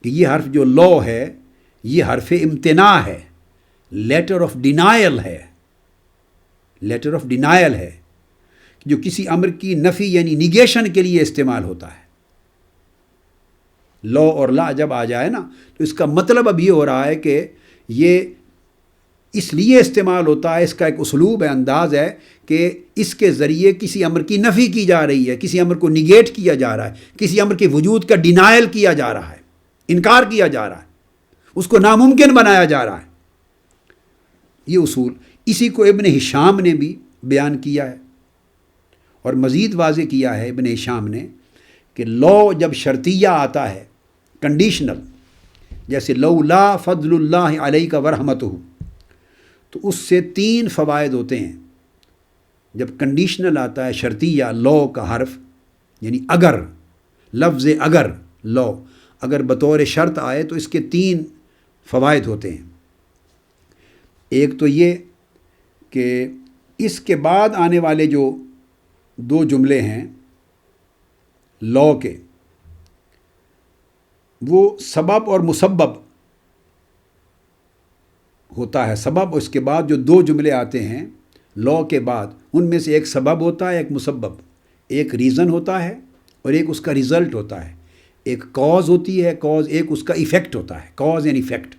کہ یہ حرف جو لو ہے یہ حرف امتناع ہے، لیٹر آف ڈینائل ہے، لیٹر آف ڈینائل ہے، جو کسی امر کی نفی یعنی نیگیشن کے لیے استعمال ہوتا ہے۔ لو اور لا جب آ جائے نا تو اس کا مطلب اب یہ ہو رہا ہے کہ یہ اس لیے استعمال ہوتا ہے، اس کا ایک اسلوب ہے، انداز ہے کہ اس کے ذریعے کسی امر کی نفی کی جا رہی ہے، کسی امر کو نیگیٹ کیا جا رہا ہے، کسی امر کے وجود کا ڈینائل کیا جا رہا ہے، انکار کیا جا رہا ہے، اس کو ناممکن بنایا جا رہا ہے۔ یہ اصول اسی کو ابن ہشام نے بھی بیان کیا ہے، اور مزید واضح کیا ہے ابن ہشام نے کہ لو جب شرطیہ آتا ہے، کنڈیشنل، جیسے لولا فضل اللہ علیک ورحمتہ، تو اس سے 3 فوائد ہوتے ہیں۔ جب کنڈیشنل آتا ہے شرطیہ لو کا حرف، یعنی اگر، لفظ اگر، لو اگر بطور شرط آئے تو اس کے 3 فوائد ہوتے ہیں۔ ایک تو یہ کہ اس کے بعد آنے والے جو 2 جملے ہیں لو کے، وہ سبب اور مسبب ہوتا ہے۔ سبب، اس کے بعد جو 2 جملے آتے ہیں لو کے بعد، ان میں سے ایک سبب ہوتا ہے، ایک مسبب، ایک ریزن ہوتا ہے اور ایک اس کا ریزلٹ ہوتا ہے، ایک کاز ہوتی ہے کاز، ایک اس کا ایفیکٹ ہوتا ہے، کاز اینڈ ایفیکٹ۔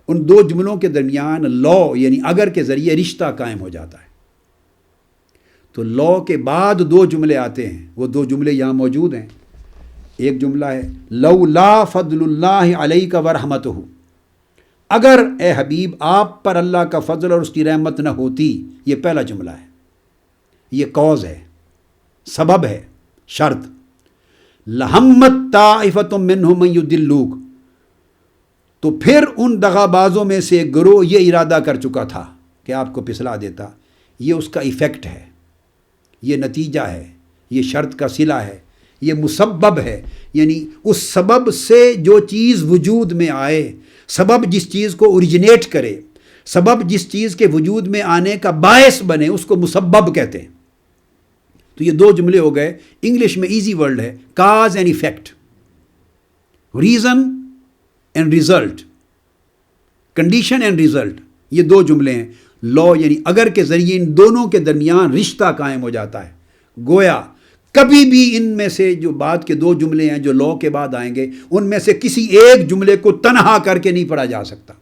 ان 2 جملوں کے درمیان لو یعنی اگر کے ذریعے رشتہ قائم ہو جاتا ہے۔ تو لو کے بعد 2 جملے آتے ہیں، وہ 2 جملے یہاں موجود ہیں۔ ایک جملہ ہے لولا فضل اللہ علیک ورحمتہ، اگر اے حبیب آپ پر اللہ کا فضل اور اس کی رحمت نہ ہوتی، یہ پہلا جملہ ہے، یہ کاز ہے، سبب ہے، شرط۔ لہمت طائفۃ منہم من یضلوک، تو پھر ان دغا بازوں میں سے ایک گروہ یہ ارادہ کر چکا تھا کہ آپ کو پھسلا دیتا۔ یہ اس کا ایفیکٹ ہے، یہ نتیجہ ہے، یہ شرط کا صلہ ہے، یہ مسبب ہے، یعنی اس سبب سے جو چیز وجود میں آئے، سبب جس چیز کو اوریجنیٹ کرے، سبب جس چیز کے وجود میں آنے کا باعث بنے، اس کو مسبب کہتے ہیں۔ تو یہ 2 جملے ہو گئے، انگلش میں ایزی ورڈ ہے، cause and effect, reason and result, condition and result, یہ 2 جملے ہیں۔ لو یعنی اگر کے ذریعے ان دونوں کے درمیان رشتہ قائم ہو جاتا ہے۔ گویا کبھی بھی ان میں سے جو بعد کے 2 جملے ہیں جو لو کے بعد آئیں گے، ان میں سے کسی ایک جملے کو تنہا کر کے نہیں پڑھا جا سکتا۔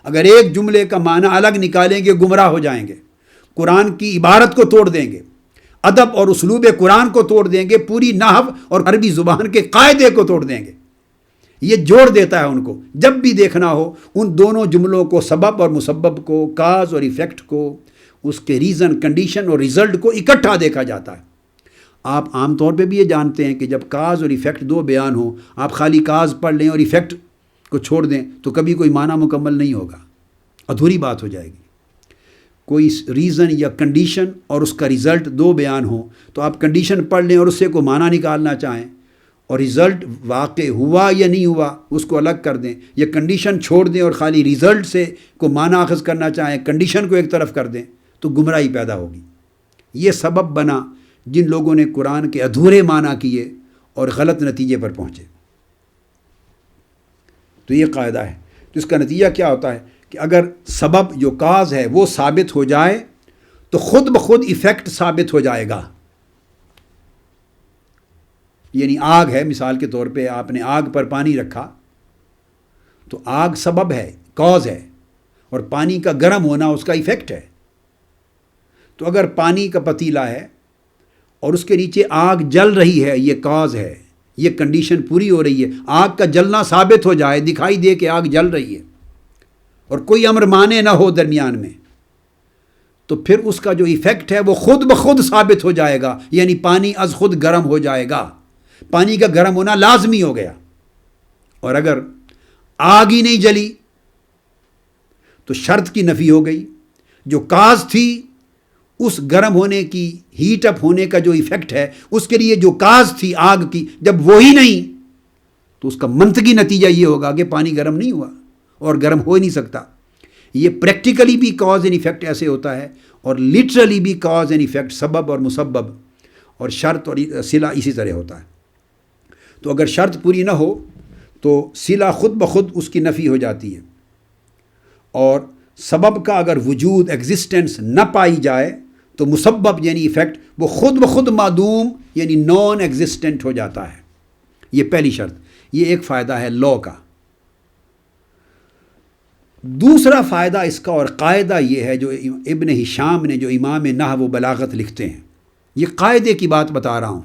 اگر ایک جملے کا معنی الگ نکالیں گے گمراہ ہو جائیں گے، قرآن کی عبارت کو توڑ دیں گے، ادب اور اسلوب قرآن کو توڑ دیں گے، پوری نحو اور عربی زبان کے قاعدے کو توڑ دیں گے۔ یہ جوڑ دیتا ہے ان کو۔ جب بھی دیکھنا ہو ان دونوں جملوں کو، سبب اور مسبب کو، کاز اور ایفیکٹ کو، اس کے ریزن، کنڈیشن اور ریزلٹ کو اکٹھا دیکھا جاتا ہے۔ آپ عام طور پہ بھی یہ جانتے ہیں کہ جب کاز اور ایفیکٹ 2 بیان ہوں، آپ خالی کاز پڑھ لیں اور ایفیکٹ کو چھوڑ دیں تو کبھی کوئی معنی مکمل نہیں ہوگا، ادھوری بات ہو جائے گی۔ کوئی ریزن یا کنڈیشن اور اس کا ریزلٹ 2 بیان ہوں تو آپ کنڈیشن پڑھ لیں اور اس سے کوئی معنی نکالنا چاہیں، اور ریزلٹ واقع ہوا یا نہیں ہوا اس کو الگ کر دیں، یا کنڈیشن چھوڑ دیں اور خالی ریزلٹ سے کو معنی اخذ کرنا چاہیں، کنڈیشن کو ایک طرف کر دیں، تو گمراہی پیدا ہوگی۔ یہ سبب بنا جن لوگوں نے قرآن کے ادھورے معنی کیے اور غلط نتیجے پر پہنچے۔ تو یہ قاعدہ ہے۔ تو اس کا نتیجہ کیا ہوتا ہے کہ اگر سبب جو کاز ہے وہ ثابت ہو جائے تو خود بخود ایفیکٹ ثابت ہو جائے گا۔ یعنی آگ ہے، مثال کے طور پہ آپ نے آگ پر پانی رکھا تو آگ سبب ہے، کاز ہے، اور پانی کا گرم ہونا اس کا ایفیکٹ ہے۔ تو اگر پانی کا پتیلا ہے اور اس کے نیچے آگ جل رہی ہے، یہ کاز ہے، یہ کنڈیشن پوری ہو رہی ہے، آگ کا جلنا ثابت ہو جائے، دکھائی دے کہ آگ جل رہی ہے اور کوئی امر مانے نہ ہو درمیان میں، تو پھر اس کا جو ایفیکٹ ہے وہ خود بخود ثابت ہو جائے گا، یعنی پانی از خود گرم ہو جائے گا، پانی کا گرم ہونا لازمی ہو گیا۔ اور اگر آگ ہی نہیں جلی تو شرط کی نفی ہو گئی، جو کاز تھی اس گرم ہونے کی، ہیٹ اپ ہونے کا جو ایفیکٹ ہے، اس کے لیے جو کاز تھی آگ کی، جب وہی نہیں تو اس کا منطقی نتیجہ یہ ہوگا کہ پانی گرم نہیں ہوا اور گرم ہو ہی نہیں سکتا۔ یہ پریکٹیکلی بھی کاز اینڈ ایفیکٹ ایسے ہوتا ہے، اور لٹرلی بھی کاز اینڈ ایفیکٹ، سبب اور مسبب اور شرط اور صلہ اسی طرح ہوتا ہے۔ تو اگر شرط پوری نہ ہو تو صلہ خود بخود اس کی نفی ہو جاتی ہے، اور سبب کا اگر وجود ایگزسٹنس نہ پائی جائے تو مسبب یعنی ایفیکٹ وہ خود بخود معدوم یعنی نان ایگزسٹنٹ ہو جاتا ہے۔ یہ پہلی شرط، یہ ایک فائدہ ہے لا کا۔ دوسرا فائدہ اس کا اور قاعدہ یہ ہے جو ابن ہشام نے، جو امام نحو و بلاغت لکھتے ہیں، یہ قاعدے کی بات بتا رہا ہوں،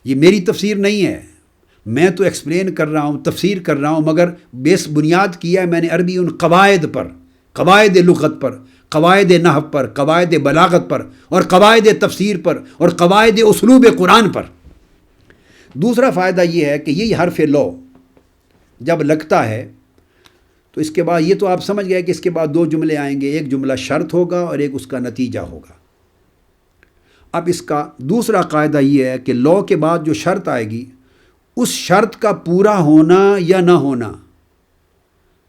یہ میری تفسیر نہیں ہے، میں تو ایکسپلین کر رہا ہوں، تفسیر کر رہا ہوں، مگر بیس بنیاد کیا ہے میں نے عربی ان قواعد پر، قواعد لغت پر، قواعد نحو پر، قواعد بلاغت پر، اور قواعد تفسیر پر، اور قواعد اسلوب قرآن پر۔ دوسرا فائدہ یہ ہے کہ یہ حرف لا جب لگتا ہے تو اس کے بعد یہ تو آپ سمجھ گئے کہ اس کے بعد دو جملے آئیں گے، ایک جملہ شرط ہوگا اور ایک اس کا نتیجہ ہوگا۔ اب اس کا دوسرا قاعدہ یہ ہے کہ لا کے بعد جو شرط آئے گی، اس شرط کا پورا ہونا یا نہ ہونا،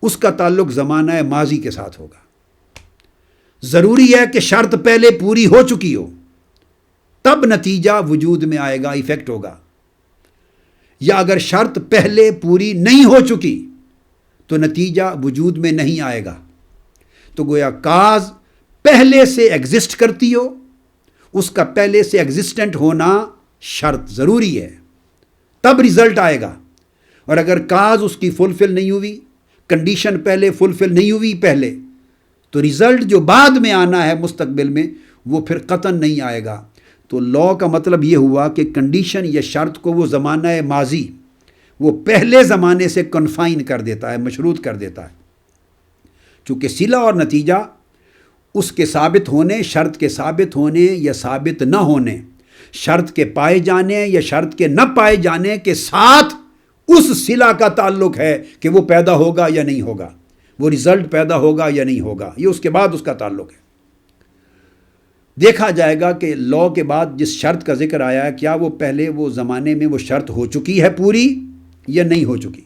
اس کا تعلق زمانہ ماضی کے ساتھ ہوگا۔ ضروری ہے کہ شرط پہلے پوری ہو چکی ہو، تب نتیجہ وجود میں آئے گا، ایفیکٹ ہوگا، یا اگر شرط پہلے پوری نہیں ہو چکی تو نتیجہ وجود میں نہیں آئے گا۔ تو گویا کاز پہلے سے ایگزسٹ کرتی ہو، اس کا پہلے سے ایگزسٹنٹ ہونا شرط ضروری ہے، تب رزلٹ آئے گا۔ اور اگر کاز اس کی فلفل نہیں ہوئی، کنڈیشن پہلے فلفل نہیں ہوئی پہلے، تو رزلٹ جو بعد میں آنا ہے مستقبل میں وہ پھر قطعاً نہیں آئے گا۔ تو لا کا مطلب یہ ہوا کہ کنڈیشن یا شرط کو وہ زمانہ ماضی وہ پہلے زمانے سے کنفائن کر دیتا ہے، مشروط کر دیتا ہے، چونکہ صلہ اور نتیجہ اس کے ثابت ہونے، شرط کے ثابت ہونے یا ثابت نہ ہونے، شرط کے پائے جانے یا شرط کے نہ پائے جانے کے ساتھ اس صلہ کا تعلق ہے کہ وہ پیدا ہوگا یا نہیں ہوگا، وہ رزلٹ پیدا ہوگا یا نہیں ہوگا، یہ اس کے بعد اس کا تعلق ہے۔ دیکھا جائے گا کہ لا کے بعد جس شرط کا ذکر آیا ہے، کیا وہ پہلے وہ زمانے میں وہ شرط ہو چکی ہے پوری یا نہیں ہو چکی۔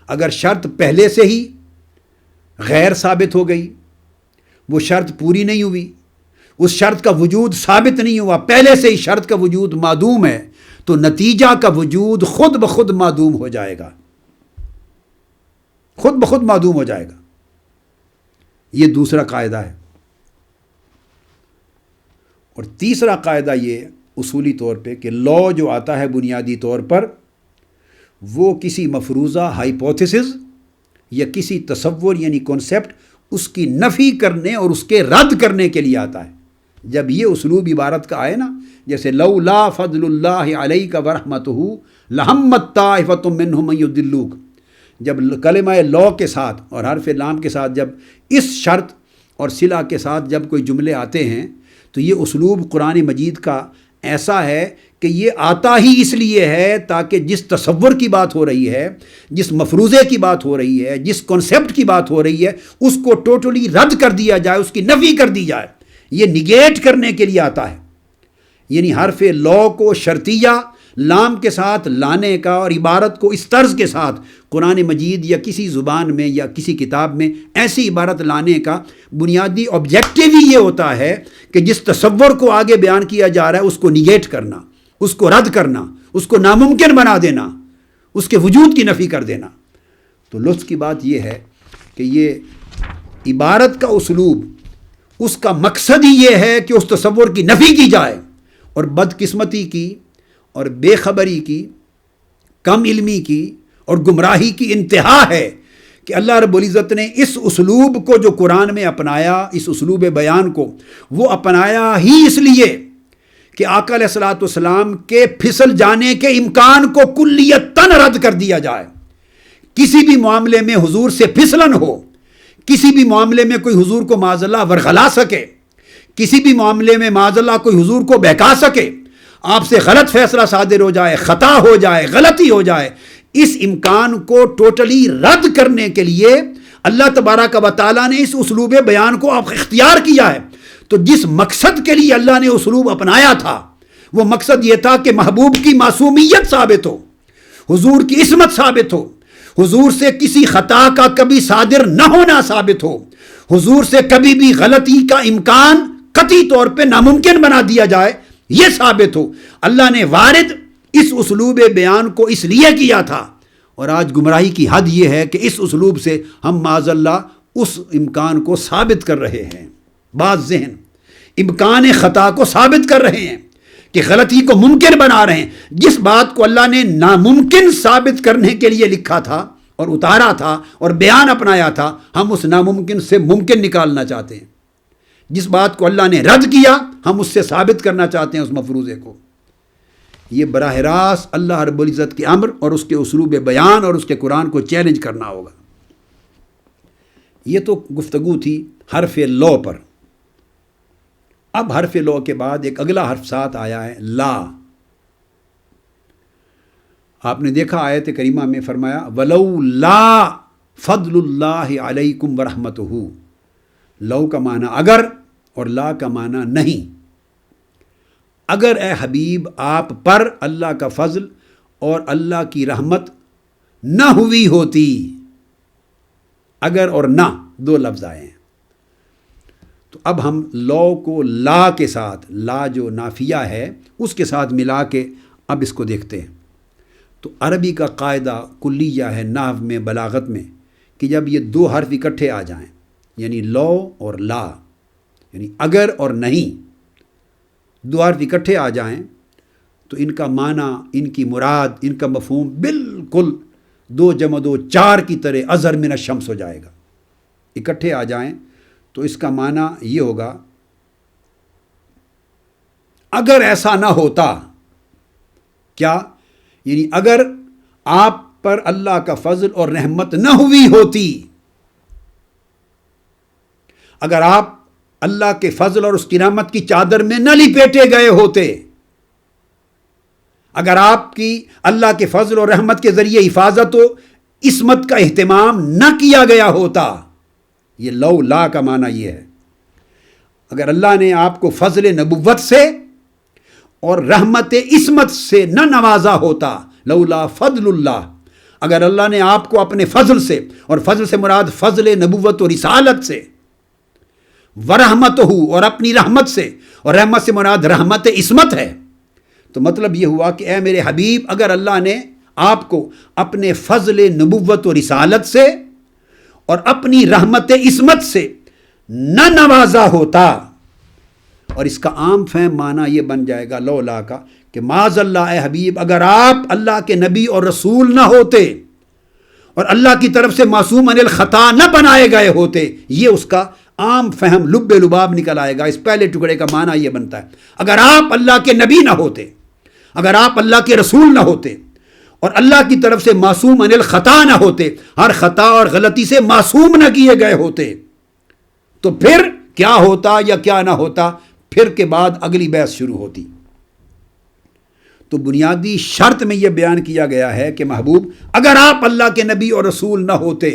اگر شرط پہلے سے ہی غیر ثابت ہو گئی، وہ شرط پوری نہیں ہوئی، اس شرط کا وجود ثابت نہیں ہوا، پہلے سے ہی شرط کا وجود معدوم ہے، تو نتیجہ کا وجود خود بخود معدوم ہو جائے گا، خود بخود معدوم ہو جائے گا۔ یہ دوسرا قاعدہ ہے۔ اور تیسرا قاعدہ یہ اصولی طور پہ کہ لا جو آتا ہے بنیادی طور پر وہ کسی مفروضہ ہائپوتھیسس یا کسی تصور یعنی کانسیپٹ اس کی نفی کرنے اور اس کے رد کرنے کے لیے آتا ہے۔ جب یہ اسلوب عبارت کا آئے نا، جیسے لولا فضل اللہ علیک ورحمتہ لہمت طائفۃ منہم ان یضلوک، جب کلمہ لا کے ساتھ اور حرف لام کے ساتھ جب اس شرط اور صلہ کے ساتھ جب کوئی جملے آتے ہیں تو یہ اسلوب قرآن مجید کا ایسا ہے کہ یہ آتا ہی اس لیے ہے تاکہ جس تصور کی بات ہو رہی ہے، جس مفروضے کی بات ہو رہی ہے، جس کنسیپٹ کی بات ہو رہی ہے، اس کو ٹوٹلی رد کر دیا جائے، اس کی نفی کر دی جائے، یہ نگیٹ کرنے کے لیے آتا ہے۔ یعنی حرف لا کو شرطیہ لام کے ساتھ لانے کا اور عبارت کو اس طرز کے ساتھ قرآن مجید یا کسی زبان میں یا کسی کتاب میں ایسی عبارت لانے کا بنیادی آبجیکٹیو ہی یہ ہوتا ہے کہ جس تصور کو آگے بیان کیا جا رہا ہے اس کو نگیٹ کرنا، اس کو رد کرنا، اس کو ناممکن بنا دینا، اس کے وجود کی نفی کر دینا۔ تو لطف کی بات یہ ہے کہ یہ عبارت کا اسلوب اس کا مقصد ہی یہ ہے کہ اس تصور کی نفی کی جائے، اور بدقسمتی کی اور بے خبری کی، کم علمی کی اور گمراہی کی انتہا ہے کہ اللہ رب العزت نے اس اسلوب کو جو قرآن میں اپنایا، اس اسلوب بیان کو وہ اپنایا ہی اس لیے کہ آقا علیہ الصلوۃ والسلام کے پھسل جانے کے امکان کو کلیتاً رد کر دیا جائے۔ کسی بھی معاملے میں حضور سے پھسلن ہو، کسی بھی معاملے میں کوئی حضور کو معاذ اللہ ورغلا سکے، کسی بھی معاملے میں معاذ اللہ کوئی حضور کو بہکا سکے، آپ سے غلط فیصلہ صادر ہو جائے، خطا ہو جائے، غلطی ہو جائے، اس امکان کو ٹوٹلی رد کرنے کے لیے اللہ تبارک و تعالیٰ نے اس اسلوب بیان کو اختیار کیا ہے۔ تو جس مقصد کے لیے اللہ نے اسلوب اپنایا تھا وہ مقصد یہ تھا کہ محبوب کی معصومیت ثابت ہو، حضور کی عصمت ثابت ہو، حضور سے کسی خطا کا کبھی صادر نہ ہونا ثابت ہو، حضور سے کبھی بھی غلطی کا امکان قطعی طور پہ ناممکن بنا دیا جائے، یہ ثابت ہو۔ اللہ نے وارد اس اسلوب بیان کو اس لیے کیا تھا، اور آج گمراہی کی حد یہ ہے کہ اس اسلوب سے ہم معاذ اللہ اس امکان کو ثابت کر رہے ہیں۔ بعض ذہن امکان خطا کو ثابت کر رہے ہیں کہ غلطی کو ممکن بنا رہے ہیں۔ جس بات کو اللہ نے ناممکن ثابت کرنے کے لیے لکھا تھا اور اتارا تھا اور بیان اپنایا تھا، ہم اس ناممکن سے ممکن نکالنا چاہتے ہیں۔ جس بات کو اللہ نے رد کیا ہم اس سے ثابت کرنا چاہتے ہیں اس مفروضے کو۔ یہ براہ راست اللہ رب العزت کے امر اور اس کے اسلوب بیان اور اس کے قرآن کو چیلنج کرنا ہوگا۔ یہ تو گفتگو تھی حرف لو پر۔ اب حرف لو کے بعد ایک اگلا حرف ساتھ آیا ہے لا۔ آپ نے دیکھا آیت کریمہ میں فرمایا وَلَوْ لَا فَضْلُ اللَّهِ عَلَيْكُمْ وَرَحْمَتُهُ۔ لو کا معنی اگر اور لا کا معنی نہیں۔ اگر اے حبیب آپ پر اللہ کا فضل اور اللہ کی رحمت نہ ہوئی ہوتی، اگر اور نہ دو لفظ آئے ہیں، تو اب ہم لو کو لا کے ساتھ، لا جو نافیہ ہے اس کے ساتھ ملا کے اب اس کو دیکھتے ہیں۔ تو عربی کا قاعدہ کلیہ ہے نحو میں، بلاغت میں، کہ جب یہ دو حرف اکٹھے آ جائیں، یعنی لو اور لا، یعنی اگر اور نہیں، دو حرف اکٹھے آ جائیں تو ان کا معنی، ان کی مراد، ان کا مفہوم بالکل 2 × 2 4 کی طرح ازہر من الشمس ہو جائے گا۔ اکٹھے آ جائیں تو اس کا معنی یہ ہوگا اگر ایسا نہ ہوتا، کیا؟ یعنی اگر آپ پر اللہ کا فضل اور رحمت نہ ہوئی ہوتی، اگر آپ اللہ کے فضل اور اس کی رحمت کی چادر میں نہ لپیٹے گئے ہوتے، اگر آپ کی اللہ کے فضل اور رحمت کے ذریعے حفاظت و عصمت کا اہتمام نہ کیا گیا ہوتا، یہ لو لا کا معنی یہ ہے۔ اگر اللہ نے آپ کو فضل نبوت سے اور رحمت عصمت سے نہ نوازا ہوتا، لولا فضل اللہ، اگر اللہ نے آپ کو اپنے فضل سے، اور فضل سے مراد فضل نبوت و رسالت سے، ورحمتہ اور اپنی رحمت سے، اور رحمت سے مراد رحمت عصمت ہے، تو مطلب یہ ہوا کہ اے میرے حبیب اگر اللہ نے آپ کو اپنے فضل نبوت و رسالت سے اور اپنی رحمت عصمت سے نہ نوازا ہوتا، اور اس کا عام فہم معنی یہ بن جائے گا لولا کا کہ معاذ اللہ اے حبیب اگر آپ اللہ کے نبی اور رسول نہ ہوتے اور اللہ کی طرف سے معصوم عن الخطا نہ بنائے گئے ہوتے، یہ اس کا عام فہم لب لباب نکل آئے گا۔ اس پہلے ٹکڑے کا معنی یہ بنتا ہے اگر آپ اللہ کے نبی نہ ہوتے، اگر آپ اللہ کے رسول نہ ہوتے اور اللہ کی طرف سے معصوم عن الخطا نہ ہوتے، ہر خطا اور غلطی سے معصوم نہ کیے گئے ہوتے، تو پھر کیا ہوتا یا کیا نہ ہوتا؟ پھر کے بعد اگلی بحث شروع ہوتی۔ تو بنیادی شرط میں یہ بیان کیا گیا ہے کہ محبوب اگر آپ اللہ کے نبی اور رسول نہ ہوتے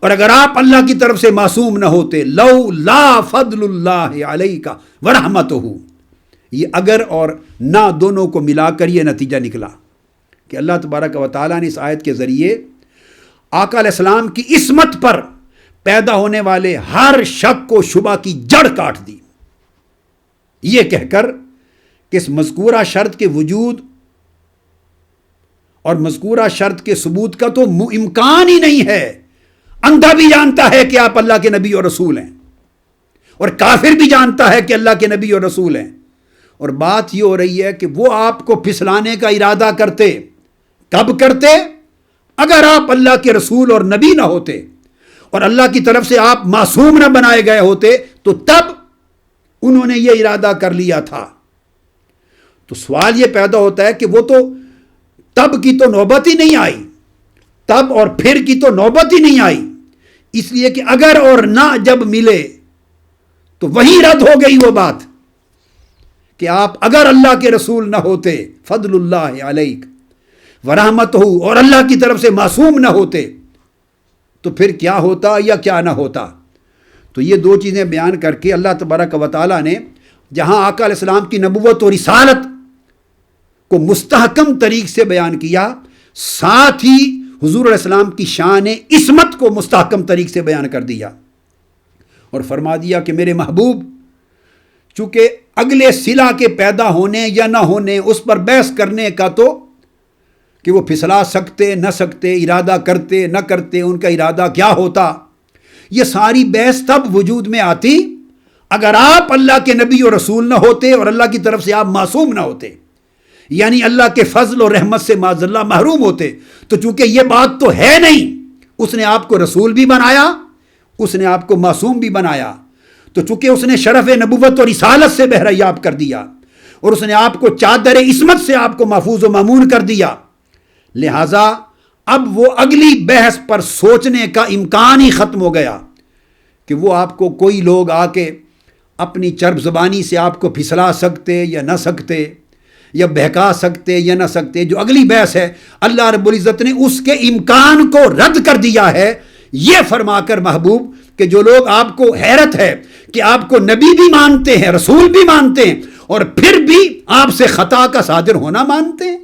اور اگر آپ اللہ کی طرف سے معصوم نہ ہوتے، لو لا فضل اللہ علیک ورحمتہ، یہ اگر اور نہ دونوں کو ملا کر یہ نتیجہ نکلا کہ اللہ تبارک و تعالیٰ نے اس آیت کے ذریعے آقا علیہ السلام کی عصمت پر پیدا ہونے والے ہر شک کو شبہ کی جڑ کاٹ دی، یہ کہہ کر کہ اس مذکورہ شرط کے وجود اور مذکورہ شرط کے ثبوت کا تو امکان ہی نہیں ہے۔ اندھا بھی جانتا ہے کہ آپ اللہ کے نبی اور رسول ہیں، اور کافر بھی جانتا ہے کہ اللہ کے نبی اور رسول ہیں، اور بات یہ ہو رہی ہے کہ وہ آپ کو پھسلانے کا ارادہ کرتے، کب کرتے؟ اگر آپ اللہ کے رسول اور نبی نہ ہوتے اور اللہ کی طرف سے آپ معصوم نہ بنائے گئے ہوتے تو تب انہوں نے یہ ارادہ کر لیا تھا۔ تو سوال یہ پیدا ہوتا ہے کہ وہ تو تب کی تو نوبت ہی نہیں آئی، تب اور پھر کی تو نوبت ہی نہیں آئی، اس لیے کہ اگر اور نہ جب ملے تو وہی رد ہو گئی وہ بات کہ آپ اگر اللہ کے رسول نہ ہوتے، فضل اللہ علیک ورحمتہ، اور اللہ کی طرف سے معصوم نہ ہوتے تو پھر کیا ہوتا یا کیا نہ ہوتا۔ تو یہ دو چیزیں بیان کر کے اللہ تبارک و تعالیٰ نے جہاں آقا علیہ السلام کی نبوت اور رسالت کو مستحکم طریق سے بیان کیا، ساتھ ہی حضور علیہ السلام کی شان عصمت کو مستحکم طریق سے بیان کر دیا اور فرما دیا کہ میرے محبوب، چونکہ اگلے صلہ کے پیدا ہونے یا نہ ہونے اس پر بحث کرنے کا تو کہ وہ پھسلا سکتے نہ سکتے، ارادہ کرتے نہ کرتے، ان کا ارادہ کیا ہوتا، یہ ساری بحث تب وجود میں آتی اگر آپ اللہ کے نبی اور رسول نہ ہوتے اور اللہ کی طرف سے آپ معصوم نہ ہوتے، یعنی اللہ کے فضل اور رحمت سے معاذ اللہ محروم ہوتے۔ تو چونکہ یہ بات تو ہے نہیں، اس نے آپ کو رسول بھی بنایا، اس نے آپ کو معصوم بھی بنایا، تو چونکہ اس نے شرف نبوت اور رسالت سے بہریاب کر دیا اور اس نے آپ کو چادر عصمت سے آپ کو محفوظ و مامون کر دیا، لہٰذا اب وہ اگلی بحث پر سوچنے کا امکان ہی ختم ہو گیا کہ وہ آپ کو کوئی لوگ آ کے اپنی چرب زبانی سے آپ کو پھسلا سکتے یا نہ سکتے، یا بہکا سکتے یا نہ سکتے۔ جو اگلی بحث ہے اللہ رب العزت نے اس کے امکان کو رد کر دیا ہے، یہ فرما کر محبوب کہ جو لوگ آپ کو حیرت ہے کہ آپ کو نبی بھی مانتے ہیں، رسول بھی مانتے ہیں، اور پھر بھی آپ سے خطا کا صادر ہونا مانتے ہیں،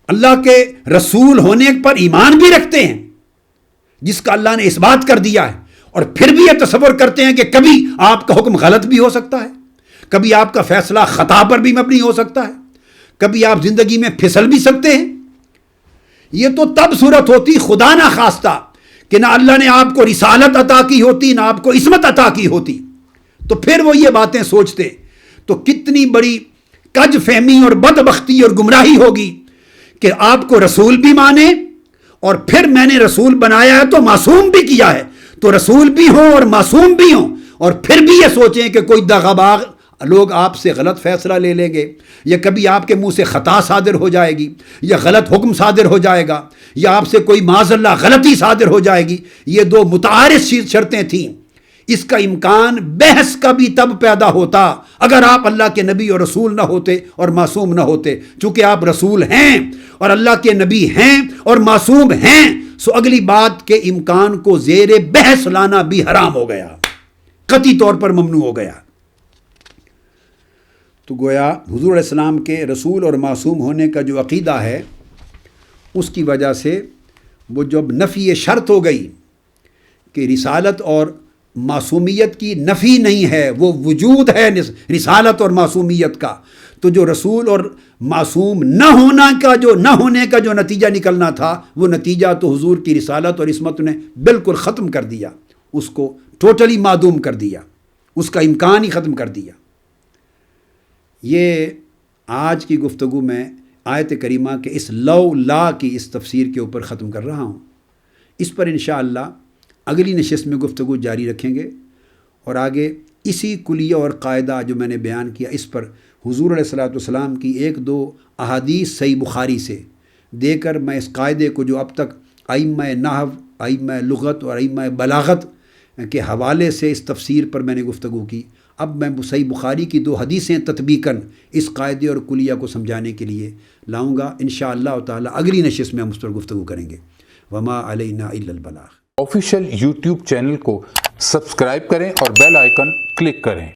اللہ کے رسول ہونے پر ایمان بھی رکھتے ہیں جس کا اللہ نے اس بات کر دیا ہے، اور پھر بھی یہ تصور کرتے ہیں کہ کبھی آپ کا حکم غلط بھی ہو سکتا ہے، کبھی آپ کا فیصلہ خطا پر بھی مبنی ہو سکتا ہے، کبھی آپ زندگی میں پھسل بھی سکتے ہیں۔ یہ تو تب صورت ہوتی خدا نہ خواستہ کہ نہ اللہ نے آپ کو رسالت عطا کی ہوتی، نہ آپ کو عصمت عطا کی ہوتی، تو پھر وہ یہ باتیں سوچتے، تو کتنی بڑی کج فہمی اور بدبختی اور گمراہی ہوگی کہ آپ کو رسول بھی مانے اور پھر میں نے رسول بنایا ہے تو معصوم بھی کیا ہے، تو رسول بھی ہوں اور معصوم بھی ہوں، اور پھر بھی یہ سوچیں کہ کوئی دغاباغ لوگ آپ سے غلط فیصلہ لے لیں گے، یا کبھی آپ کے منہ سے خطا صادر ہو جائے گی، یا غلط حکم صادر ہو جائے گا، یا آپ سے کوئی معاذ اللہ غلطی صادر ہو جائے گی۔ یہ دو متعارض شرطیں تھیں، اس کا امکان بحث کا بھی تب پیدا ہوتا اگر آپ اللہ کے نبی اور رسول نہ ہوتے اور معصوم نہ ہوتے۔ چونکہ آپ رسول ہیں اور اللہ کے نبی ہیں اور معصوم ہیں، سو اگلی بات کے امکان کو زیر بحث لانا بھی حرام ہو گیا، قطعی طور پر ممنوع ہو گیا۔ تو گویا حضور علیہ السلام کے رسول اور معصوم ہونے کا جو عقیدہ ہے، اس کی وجہ سے وہ جب نفی شرط ہو گئی کہ رسالت اور معصومیت کی نفی نہیں ہے، وہ وجود ہے رسالت اور معصومیت کا، تو جو رسول اور معصوم نہ ہونے کا جو نتیجہ نکلنا تھا، وہ نتیجہ تو حضور کی رسالت اور عصمت نے بالکل ختم کر دیا، اس کو ٹوٹلی معدوم کر دیا، اس کا امکان ہی ختم کر دیا۔ یہ آج کی گفتگو میں آیت کریمہ کے اس لو لا کی اس تفسیر کے اوپر ختم کر رہا ہوں۔ اس پر انشاءاللہ اگلی نشست میں گفتگو جاری رکھیں گے، اور آگے اسی کلیہ اور قاعدہ جو میں نے بیان کیا، اس پر حضور علیہ الصلوۃ والسلام کی ایک دو احادیث صحیح بخاری سے دے کر میں اس قاعدے کو جو اب تک ائمہ نحو، ائمہ لغت اور ائمہ بلاغت کے حوالے سے اس تفسیر پر میں نے گفتگو کی، اب میں صحیح بخاری کی دو حدیثیں تطبیقاً اس قاعدے اور کلیہ کو سمجھانے کے لیے لاؤں گا۔ انشاءاللہ تعالی اگلی نشست میں ہم اس پر گفتگو کریں گے۔ وما علینا الا البلاغ۔ آفیشیل یوٹیوب چینل کو سبسکرائب کریں اور بیل آئیکن کلک کریں۔